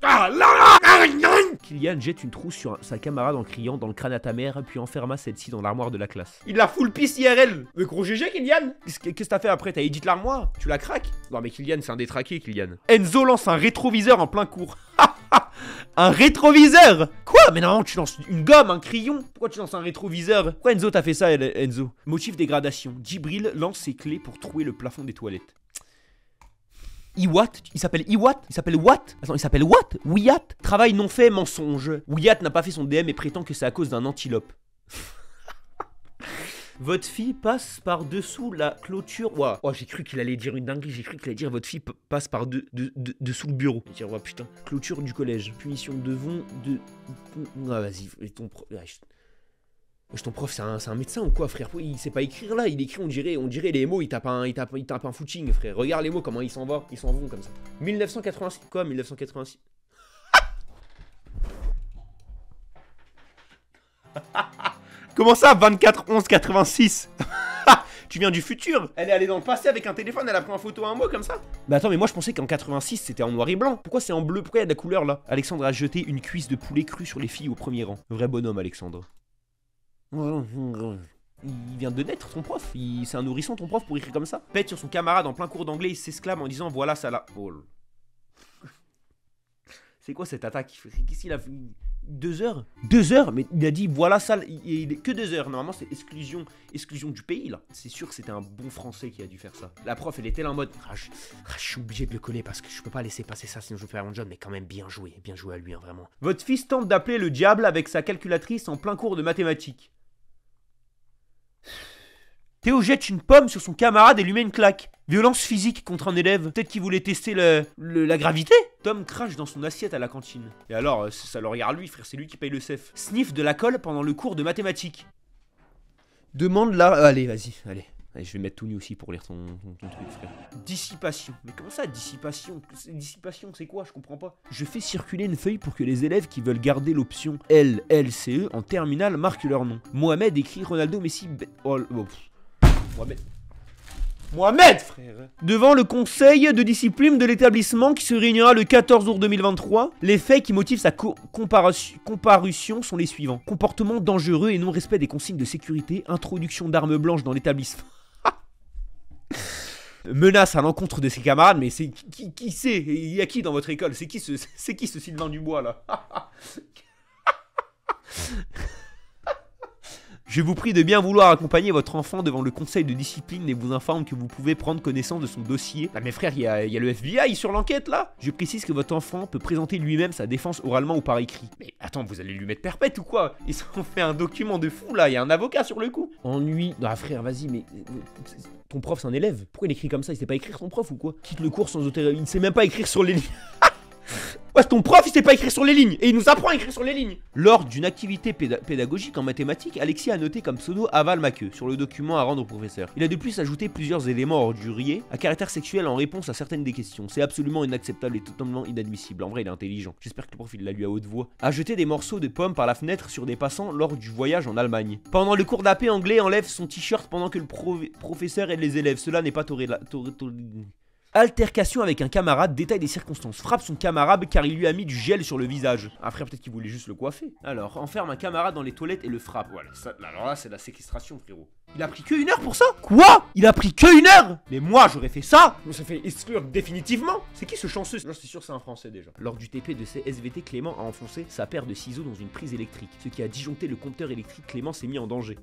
Ah là là. Kylian jette une trousse sur sa camarade en criant dans le crâne à ta mère, puis enferma celle-ci dans l'armoire de la classe. Il la full piste IRL. Mais gros GG, Kylian. Qu'est-ce que t'as fait après? T'as édité l'armoire? Tu la craques? Non mais Kylian, c'est un détraqué, Kylian. Enzo lance un rétroviseur en plein cours. Un rétroviseur? Quoi? Mais non, tu lances une gomme, un crayon. Pourquoi tu lances un rétroviseur? Pourquoi Enzo t'as fait ça, Enzo? Motif dégradation. Djibril lance ses clés pour trouer le plafond des toilettes. Iwat? Il s'appelle Iwat? Il s'appelle Watt? Attends, il s'appelle What? Wiyat? Travail non fait, mensonge. Wiyat n'a pas fait son DM et prétend que c'est à cause d'un antilope. Votre fille passe par-dessous la clôture. Ouah, oh, j'ai cru qu'il allait dire une dinguerie. J'ai cru qu'il allait dire votre fille passe par-dessous le bureau. Je vais dire, ouais, putain. Clôture du collège. Punition de devant de. Ah, vas-y, ton prof. Ton prof, c'est un médecin ou quoi, frère? Il sait pas écrire là. Il écrit, on dirait les mots. Il tape un footing, frère. Regarde les mots, comment ils s'en vont. Ils s'en vont comme ça. 1986. Quoi, 1986? Comment ça, 24-11-86? Tu viens du futur? Elle est allée dans le passé avec un téléphone, elle a pris en photo un mot comme ça? Bah attends, mais moi je pensais qu'en 86 c'était en noir et blanc. Pourquoi c'est en bleu? Pourquoi il y a de la couleur là? Alexandre a jeté une cuisse de poulet cru sur les filles au premier rang. Vrai bonhomme, Alexandre. Il vient de naître, ton prof. C'est un nourrisson, ton prof, pour écrire comme ça. Pète sur son camarade en plein cours d'anglais, il s'exclame en disant voilà ça là. Oh. C'est quoi cette attaque? Qu'est-ce qu'il a fait? 2 heures? 2 heures? Mais il a dit voilà ça, il est que 2 heures. Normalement c'est exclusion du pays là. C'est sûr que c'était un bon français qui a dû faire ça. La prof elle était là en mode je suis obligé de le coller parce que je peux pas laisser passer ça sinon je vais faire mon job. Mais quand même bien joué à lui hein, vraiment. Votre fils tente d'appeler le diable avec sa calculatrice en plein cours de mathématiques. Théo jette une pomme sur son camarade et lui met une claque. Violence physique contre un élève. Peut-être qu'il voulait tester la gravité. Tom crache dans son assiette à la cantine. Et alors, ça le regarde lui, frère, c'est lui qui paye le CEF. Sniff de la colle pendant le cours de mathématiques. Demande là. Allez, vas-y, allez. Allez, je vais mettre tout nu aussi pour lire ton truc, frère. Dissipation. Mais comment ça, dissipation? Dissipation, c'est quoi? Je comprends pas. Je fais circuler une feuille pour que les élèves qui veulent garder l'option LLCE en terminale marquent leur nom. Mohamed écrit Ronaldo, Messi. Mohamed, frère. Devant le conseil de discipline de l'établissement qui se réunira le 14 août 2023, les faits qui motivent sa comparution sont les suivants. Comportement dangereux et non-respect des consignes de sécurité, introduction d'armes blanches dans l'établissement. Menace à l'encontre de ses camarades, mais c'est qui c'est? Il y a qui dans votre école? C'est qui ce Sylvain Dubois là? Je vous prie de bien vouloir accompagner votre enfant devant le conseil de discipline et vous informe que vous pouvez prendre connaissance de son dossier. Ah mais frère, il y a le FBI sur l'enquête là. Je précise que votre enfant peut présenter lui-même sa défense oralement ou par écrit. Mais attends, vous allez lui mettre perpète ou quoi? Ils ont fait un document de fou là, il y a un avocat sur le coup. Ennui. Ah frère, vas-y, mais ton prof c'est un élève. Pourquoi il écrit comme ça? Il sait pas écrire son prof ou quoi? Quitte le cours sans autorisation. Il ne sait même pas écrire sur les lignes. Ouais, ton prof il sait pas écrire sur les lignes et il nous apprend à écrire sur les lignes. Lors d'une activité pédagogique en mathématiques, Alexis a noté comme pseudo Aval ma queue sur le document à rendre au professeur. Il a de plus ajouté plusieurs éléments orduriers à caractère sexuel en réponse à certaines des questions. C'est absolument inacceptable et totalement inadmissible. En vrai, il est intelligent. J'espère que le prof il l'a lu à haute voix. A jeté des morceaux de pommes par la fenêtre sur des passants lors du voyage en Allemagne. Pendant le cours d'AP anglais, enlève son t-shirt pendant que le professeur aide les élèves. Cela n'est pas Altercation avec un camarade, détail des circonstances. Frappe son camarade car il lui a mis du gel sur le visage. Après, peut-être qu'il voulait juste le coiffer. Alors, enferme un camarade dans les toilettes et le frappe. Voilà, ça, alors là, c'est de la séquestration, frérot. Il a pris que 1 heure pour ça? Quoi? Il a pris que 1 heure? Mais moi, j'aurais fait ça. Je me serais fait exclure définitivement. C'est qui ce chanceux? Là, c'est sûr, c'est un français déjà. Lors du TP de SVT, Clément a enfoncé sa paire de ciseaux dans une prise électrique. Ce qui a disjoncté le compteur électrique. Clément s'est mis en danger.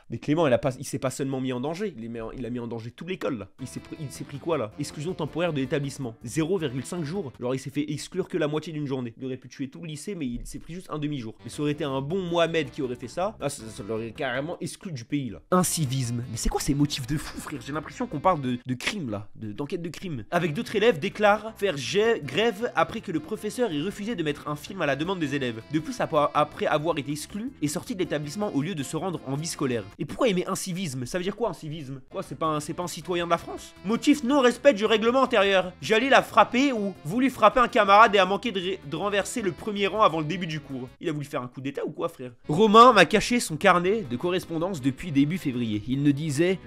Mais Clément, il s'est pas seulement mis en danger, il a mis en danger toute l'école là. Il s'est pris quoi là? Exclusion temporaire de l'établissement. 0,5 jours. Genre il s'est fait exclure que la moitié d'une journée. Il aurait pu tuer tout le lycée, mais il s'est pris juste un demi-jour. Mais ça aurait été un bon Mohamed qui aurait fait ça. Là, ça l'aurait carrément exclu du pays là. Incivisme. Mais c'est quoi ces motifs de fou, frère? J'ai l'impression qu'on parle de crime là, d'enquête de crime. Avec d'autres élèves déclarent faire grève après que le professeur ait refusé de mettre un film à la demande des élèves. De plus, après avoir été exclu, est sorti de l'établissement au lieu de se rendre en vie scolaire. Et pourquoi il met incivisme? Ça veut dire quoi incivisme? Quoi, c'est pas un citoyen de la France? Motif non-respect du règlement intérieur. J'allais la frapper ou voulu frapper un camarade et a manqué de renverser le premier rang avant le début du cours. Il a voulu faire un coup d'état ou quoi, frère? Romain m'a caché son carnet de correspondance depuis début février. Il me disait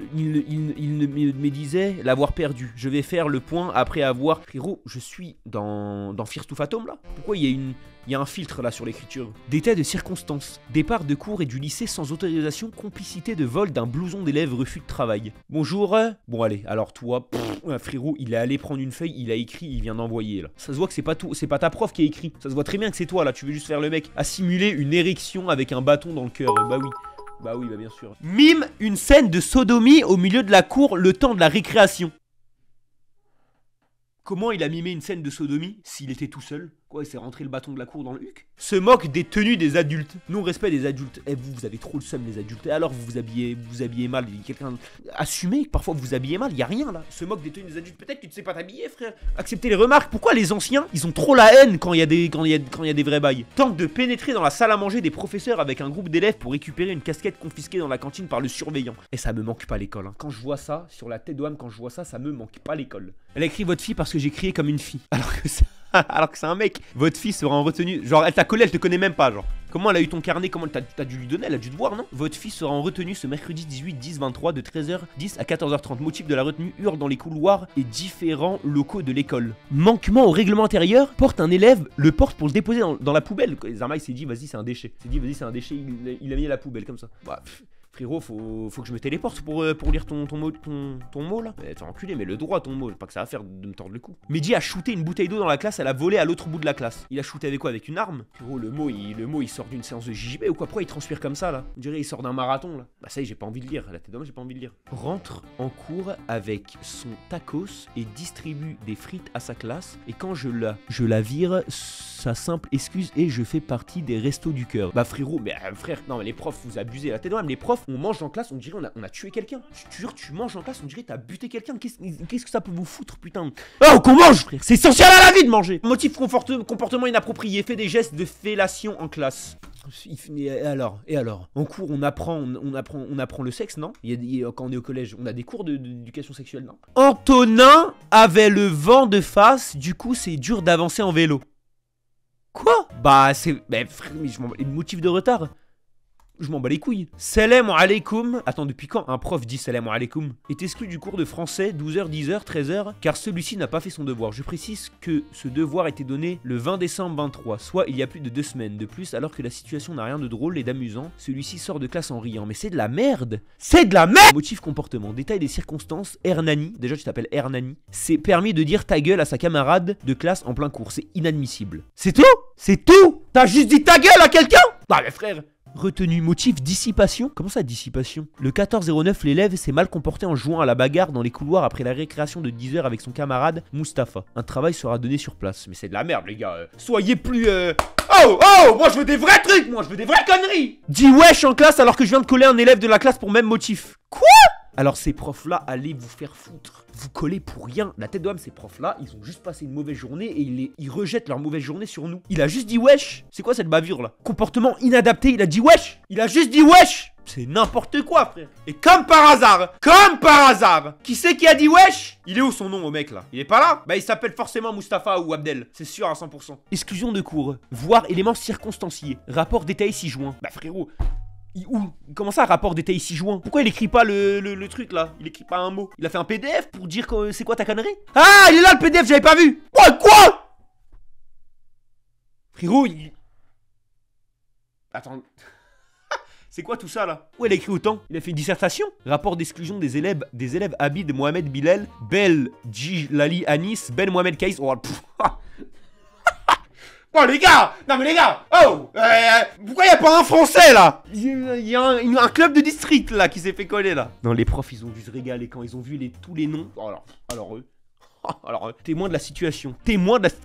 l'avoir perdu. Je vais faire le point après avoir... Frérot, je suis dans Fear to Fathom là? Pourquoi il y a un filtre là sur l'écriture? Détail de circonstances. Départ de cours et du lycée sans autorisation, complicité de vol d'un blouson d'élève, refus de travail. Bonjour. Bon allez, alors toi, frérot, il est allé prendre une feuille, il a écrit, il vient d'envoyer là. Ça se voit que c'est pas ta prof qui a écrit. Ça se voit très bien que c'est toi là, tu veux juste faire le mec à simuler une érection avec un bâton dans le cœur. Bah oui. Bah bien sûr. Mime une scène de sodomie au milieu de la cour le temps de la récréation. Comment il a mimé une scène de sodomie s'il était tout seul? Quoi, il s'est rentré le bâton de la cour dans le huc? Se moque des tenues des adultes. Non-respect des adultes. Eh, vous avez trop le seum, les adultes. Et alors, vous habillez mal. Quelqu'un... Assumez que parfois vous vous habillez mal, y a rien là. Se moque des tenues des adultes. Peut-être que tu ne sais pas t'habiller, frère. Acceptez les remarques. Pourquoi les anciens, ils ont trop la haine quand il y a des vrais bails? Tente de pénétrer dans la salle à manger des professeurs avec un groupe d'élèves pour récupérer une casquette confisquée dans la cantine par le surveillant. Et ça me manque pas l'école. Hein. Quand je vois ça, sur la tête d'Oam, quand je vois ça, ça me manque pas l'école. Elle a écrit votre fille parce que j'ai crié comme une fille. Alors que c'est un mec. Votre fille sera en retenue. Genre, elle t'a collé, elle te connaît même pas, genre. Comment elle a eu ton carnet? Comment t'as dû lui donner? Elle a dû te voir, non? Votre fille sera en retenue ce mercredi 18-10-23 de 13h10 à 14h30. Motif de la retenue, hurle dans les couloirs et différents locaux de l'école. Manquement au règlement intérieur, porte un élève, le porte pour le déposer dans la poubelle. Zarma, il s'est dit, vas-y, c'est un déchet. Il a mis à la poubelle comme ça. Bah, frérot, faut que je me téléporte pour lire ton mot là. T'es enculé, mais le droit ton mot, pas que ça va faire de me tordre le cou. Mehdi a shooté une bouteille d'eau dans la classe, elle a volé à l'autre bout de la classe. Il a shooté avec quoi? Avec une arme? Frérot, le mot il sort d'une séance de JJB ou quoi? Pourquoi il transpire comme ça là? On dirait il sort d'un marathon là. Bah ça y est, j'ai pas envie de lire, là t'es dommage, j'ai pas envie de lire. Rentre en cours avec son tacos et distribue des frites à sa classe. Et quand je la vire, sa simple excuse et je fais partie des restos du cœur. Bah frérot, mais frère, non mais les profs vous abusez, là t'es dommage, les profs, on mange en classe, on dirait on a tué quelqu'un. Je te jure, tu manges en classe, on dirait t'as buté quelqu'un. Qu'est-ce que ça peut vous foutre, putain? Oh, qu'on mange, frère. C'est essentiel à la vie de manger. Motif comportement inapproprié, fait des gestes de fellation en classe. Et alors, en cours, on apprend le sexe, non? Quand on est au collège, on a des cours d'éducation sexuelle, non? Antonin avait le vent de face, du coup c'est dur d'avancer en vélo. Quoi? Bah c'est... Bah frère, mais je m'en bats les motifs de retard. Je m'en bats les couilles. Salam alaikum. Attends, depuis quand un prof dit salam alaikum? Est exclu du cours de français 12h, 10h, 13h, car celui-ci n'a pas fait son devoir. Je précise que ce devoir était donné le 20 décembre 23, soit il y a plus de 2 semaines. De plus, alors que la situation n'a rien de drôle et d'amusant, celui-ci sort de classe en riant. Mais c'est de la merde. C'est de la merde. Motif comportement. Détail des circonstances. Hernani, déjà tu t'appelles Hernani, c'est permis de dire ta gueule à sa camarade de classe en plein cours. C'est inadmissible. C'est tout? C'est tout? T'as juste dit ta gueule à quelqu'un? Ah mais frère. Retenu, motif dissipation. Comment ça dissipation? Le 14-09, l'élève s'est mal comporté en jouant à la bagarre dans les couloirs après la récréation de 10h avec son camarade Mustapha. Un travail sera donné sur place. Mais c'est de la merde les gars. Soyez plus Oh, moi je veux des vrais trucs, moi je veux des vraies conneries. Dis wesh en classe alors que je viens de coller un élève de la classe pour même motif. Quoi? Alors ces profs-là, allez vous faire foutre. Vous collez pour rien. La tête d'homme, ces profs-là, ils ont juste passé une mauvaise journée et ils rejettent leur mauvaise journée sur nous. Il a juste dit wesh. C'est quoi cette bavure là? Comportement inadapté, il a dit wesh. Il a juste dit wesh. C'est n'importe quoi, frère. Et comme par hasard, qui c'est qui a dit wesh? Il est où son nom au mec là? Il est pas là? Bah il s'appelle forcément Mustapha ou Abdel, c'est sûr à 100%. Exclusion de cours, voire éléments circonstanciés. Rapport détaillé 6 juin. Bah frérot. Comment ça, rapport détaillé 6 juin? Pourquoi il écrit pas le truc là? Il écrit pas un mot. Il a fait un PDF pour dire que c'est quoi ta connerie? Ah, il est là le PDF, j'avais pas vu. Quoi? Frérot, Attends. C'est quoi tout ça là? Où il a écrit autant? Il a fait une dissertation? Rapport d'exclusion des élèves Abid Mohamed Bilal, Bel Djilali Anis, Ben Mohamed Kaïs. Oh, oh les gars! Non mais les gars! Oh! Pourquoi y a pas un français là? Il y a un club de district là qui s'est fait coller là. Non, les profs ils ont dû se régaler quand ils ont vu tous les noms. Alors eux. Témoin de la situation.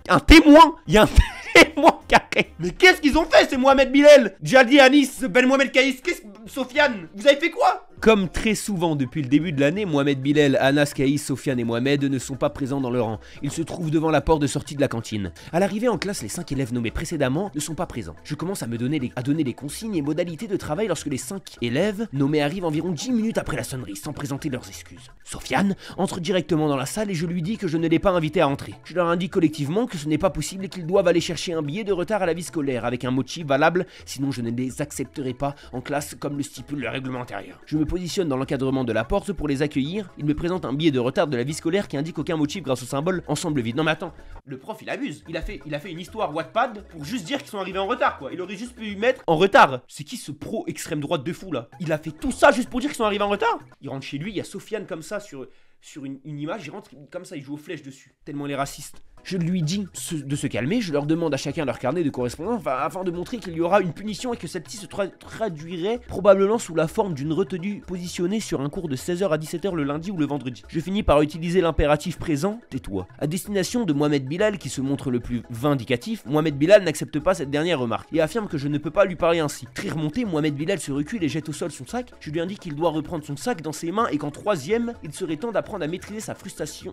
Un témoin? Il y a un C'est moi carré. Mais qu'est-ce qu'ils ont fait, c'est Mohamed Bilal, Djadi Anis, Ben Mohamed Kaïs, Sofiane? Vous avez fait quoi? Comme très souvent depuis le début de l'année, Mohamed Bilal, Anas, Kaïs, Sofiane et Mohamed ne sont pas présents dans leur rang. Ils se trouvent devant la porte de sortie de la cantine. À l'arrivée en classe, les 5 élèves nommés précédemment ne sont pas présents. Je commence à donner les consignes et modalités de travail lorsque les 5 élèves nommés arrivent environ 10 minutes après la sonnerie sans présenter leurs excuses. Sofiane entre directement dans la salle et je lui dis que je ne l'ai pas invité à entrer. Je leur indique collectivement que ce n'est pas possible et qu'ils doivent aller chercher un billet de retard à la vie scolaire avec un motif valable, sinon je ne les accepterai pas en classe comme le stipule le règlement intérieur. Je me positionne dans l'encadrement de la porte pour les accueillir. Il me présente un billet de retard de la vie scolaire qui indique aucun motif grâce au symbole ensemble vide. Non mais attends, le prof il abuse. Il a fait une histoire Wattpad pour juste dire qu'ils sont arrivés en retard quoi. Il aurait juste pu mettre en retard. C'est qui ce pro extrême droite de fou là? Il a fait tout ça juste pour dire qu'ils sont arrivés en retard. Il rentre chez lui, il y a Sofiane comme ça sur une image, il rentre comme ça, il joue aux flèches dessus. Tellement il est raciste. Je lui dis de se calmer, je leur demande à chacun leur carnet de correspondance afin de montrer qu'il y aura une punition et que celle-ci se traduirait probablement sous la forme d'une retenue positionnée sur un cours de 16h à 17h le lundi ou le vendredi. Je finis par utiliser l'impératif présent, tais-toi. À destination de Mohamed Bilal qui se montre le plus vindicatif, Mohamed Bilal n'accepte pas cette dernière remarque et affirme que je ne peux pas lui parler ainsi. Très remonté, Mohamed Bilal se recule et jette au sol son sac. Je lui indique qu'il doit reprendre son sac dans ses mains et qu'en troisième, il serait temps d'apprendre à maîtriser sa frustration,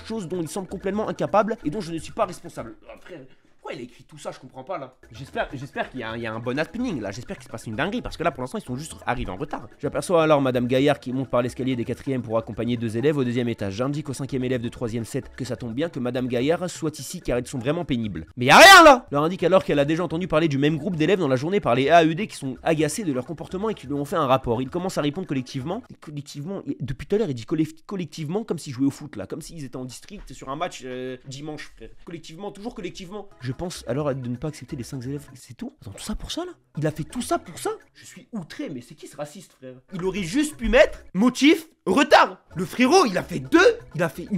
chose dont il semble complètement incapable et dont je ne suis pas responsable. Oh, frère, pourquoi il a écrit tout ça? Je comprends pas là. J'espère qu'il y a un bon happening là. J'espère qu'il se passe une dinguerie parce que là pour l'instant ils sont juste arrivés en retard. J'aperçois alors Madame Gaillard qui monte par l'escalier des 4e pour accompagner 2 élèves au 2e étage. J'indique au 5e élève de 3e set que ça tombe bien que Madame Gaillard soit ici car ils sont vraiment pénibles. Mais y a rien là. Leur indique alors qu'elle a déjà entendu parler du même groupe d'élèves dans la journée par les AED qui sont agacés de leur comportement et qui lui ont fait un rapport. Ils commencent à répondre collectivement. Et collectivement, depuis tout à l'heure il dit collectivement comme s'ils jouaient au foot là, comme s'ils étaient en district sur un match dimanche frère. Collectivement, toujours collectivement. Je pense alors de ne pas accepter les 5 élèves, c'est tout? Attends, tout ça pour ça là? Il a fait tout ça pour ça? Je suis outré, mais c'est qui ce raciste frère? Il aurait juste pu mettre motif retard. Le frérot il a fait il a fait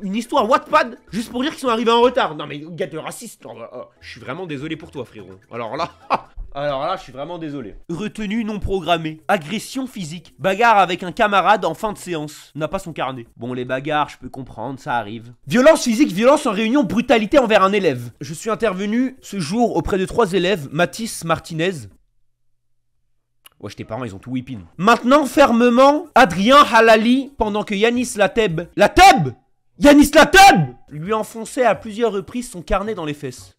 une histoire Wattpad juste pour dire qu'ils sont arrivés en retard. Non mais gars de raciste, je suis vraiment désolé pour toi frérot. Alors là, je suis vraiment désolé. Retenue non programmée. Agression physique. Bagarre avec un camarade en fin de séance. N'a pas son carnet. Bon, les bagarres, je peux comprendre, ça arrive. Violence physique, violence en réunion, brutalité envers un élève. Je suis intervenu ce jour auprès de 3 élèves. Mathis Martinez. Wesh, tes parents, ils ont tout whipping. Maintenant, fermement, Adrien Halali, pendant que Yanis Lateb. Yanis Lateb lui enfonçait à plusieurs reprises son carnet dans les fesses.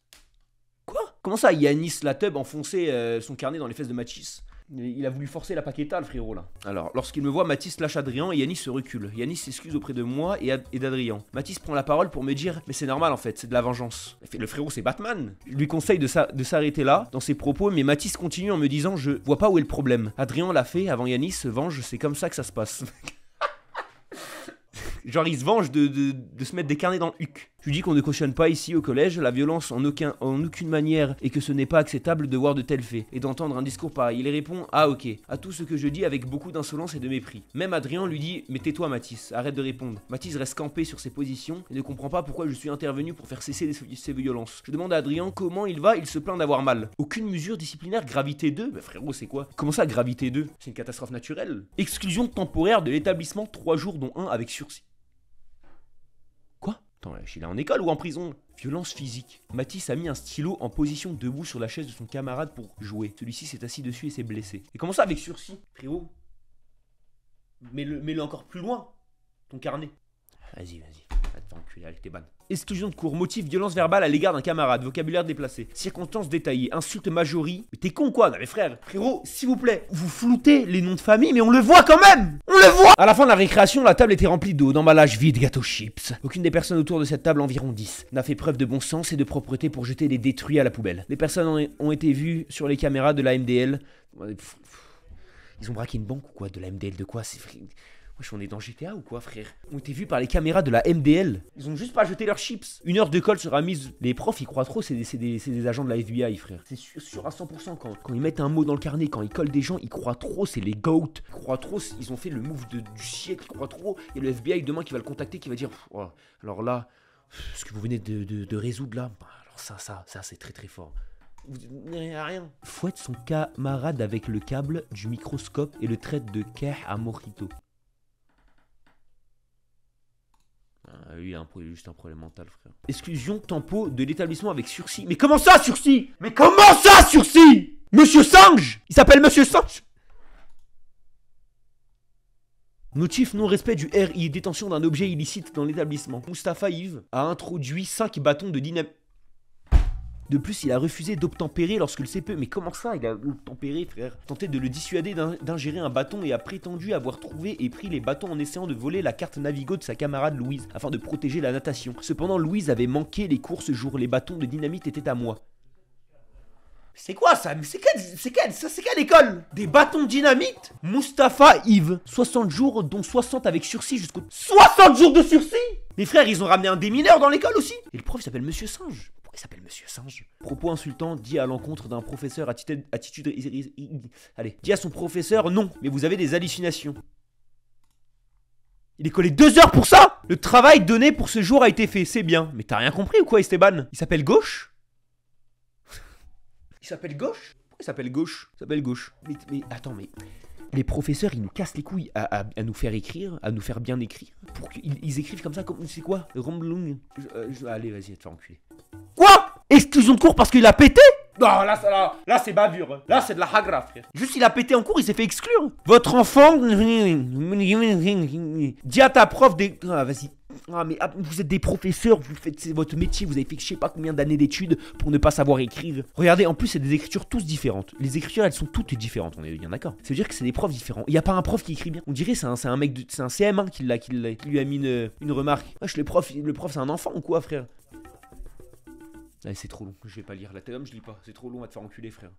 Comment ça, Yanis Lateb enfonçait son carnet dans les fesses de Mathis? Il a voulu forcer la paqueta, le frérot, là. Alors, lorsqu'il me voit, Mathis lâche Adrien et Yanis se recule. Yanis s'excuse auprès de moi et d'Adrien. Mathis prend la parole pour me dire « Mais c'est normal, en fait, c'est de la vengeance. » Le frérot, c'est Batman. Je lui conseille de s'arrêter là, dans ses propos, mais Mathis continue en me disant « Je vois pas où est le problème. Adrien l'a fait, avant Yanis se venge, c'est comme ça que ça se passe. » Genre il se venge de se mettre des carnets dans le huc. Je lui dis qu'on ne cautionne pas ici au collège la violence en aucune manière et que ce n'est pas acceptable de voir de tels faits et d'entendre un discours pareil. Il répond ah ok à tout ce que je dis avec beaucoup d'insolence et de mépris. Même Adrien lui dit mais tais-toi Mathis, arrête de répondre. Mathis reste campé sur ses positions et ne comprend pas pourquoi je suis intervenu pour faire cesser ces violences. Je demande à Adrien comment il va, il se plaint d'avoir mal. Aucune mesure disciplinaire, gravité 2. Bah frérot c'est quoi? Comment ça gravité 2? C'est une catastrophe naturelle. Exclusion temporaire de l'établissement 3 jours dont 1 avec sursis. Attends, il est en école ou en prison? Violence physique. Mathis a mis un stylo en position debout sur la chaise de son camarade pour jouer. Celui-ci s'est assis dessus et s'est blessé. Et comment ça avec sursis? Frérot, mets-le encore plus loin, ton carnet. Vas-y. Va te faire enculer avec tes bannes. Exclusion de cours, motif, violence verbale à l'égard d'un camarade, vocabulaire déplacé, circonstances détaillées, insulte majorie. Mais t'es con quoi? Non mais frérot, s'il vous plaît, vous floutez les noms de famille, mais on le voit quand même! On le voit! À la fin de la récréation, la table était remplie d'eau, d'emballages vides, gâteaux chips. Aucune des personnes autour de cette table, environ 10, n'a fait preuve de bon sens et de propreté pour jeter les détruits à la poubelle. Les personnes ont été vues sur les caméras de la MDL. Ils ont braqué une banque ou quoi? De la MDL de quoi? Wesh, on est dans GTA ou quoi, frère? Ont été vus par les caméras de la MDL. Ils ont juste pas jeté leurs chips. Une heure de colle sera mise. Les profs, ils croient trop, c'est des agents de la FBI, frère. C'est sûr à 100%. Quand ils mettent un mot dans le carnet, quand ils collent des gens, ils croient trop, c'est les GOAT. Ils croient trop, ils ont fait le move du siècle, ils croient trop. Il y a le FBI demain qui va le contacter, qui va dire oh, alors là, ce que vous venez de résoudre là, alors ça c'est très très fort. Vous n'avez rien. Fouette son camarade avec le câble du microscope et le traite de Keh à Mojito. Lui, il a juste un problème mental, frère. Exclusion tempo de l'établissement avec sursis. Mais comment ça, sursis? Mais comment ça, sursis? Monsieur Singe? Il s'appelle Monsieur Singe? Motif non-respect du RI, détention d'un objet illicite dans l'établissement. Mustapha Yves a introduit 5 bâtons de dynamite. De plus, il a refusé d'obtempérer lorsque le CPE... Mais comment ça, il a obtempéré, frère? Tenté de le dissuader d'ingérer un bâton et a prétendu avoir trouvé et pris les bâtons en essayant de voler la carte Navigo de sa camarade Louise, afin de protéger la natation. Cependant, Louise avait manqué les cours ce jour. Les bâtons de dynamite étaient à moi. C'est quoi ça? Mais c'est quelle école? Des bâtons de dynamite? Mustapha Yves. 60 jours, dont 60 avec sursis jusqu'au... 60 jours de sursis? Les frères, ils ont ramené un démineur dans l'école aussi? Et le prof s'appelle Monsieur Singe. Il s'appelle Monsieur Singe. Propos insultant dit à l'encontre d'un professeur attitude... Allez, dit à son professeur, non, mais vous avez des hallucinations. Il est collé 2 heures pour ça? Le travail donné pour ce jour a été fait, c'est bien. Mais t'as rien compris ou quoi, Esteban? Il s'appelle Gauche? Il s'appelle Gauche? Pourquoi il s'appelle Gauche? Il s'appelle Gauche. Mais attends, mais... Les professeurs, ils nous cassent les couilles à nous faire écrire, à nous faire bien écrire. Pour qu'ils écrivent comme ça, comme... C'est quoi? Ramblung. Allez, vas-y, va te faire enculer. Quoi? Exclusion de cours parce qu'il a pété? Non, là c'est bavure. Là, c'est de la hagra, frère. Juste, il a pété en cours, il s'est fait exclure. Votre enfant... Dis à ta prof des... Ah, vas-y. Ah, mais vous êtes des professeurs, vous faites votre métier, vous avez fait je sais pas combien d'années d'études pour ne pas savoir écrire. Regardez, en plus, c'est des écritures tous différentes. Les écritures, elles sont toutes différentes, on est bien d'accord. Ça veut dire que c'est des profs différents. Il n'y a pas un prof qui écrit bien. On dirait c'est un mec, c'est un CM1 qui lui a mis une remarque. Wesh, le prof c'est un enfant ou quoi, frère? Allez, c'est trop long, je vais pas lire la tome, je lis pas. C'est trop long à te faire enculer, frère.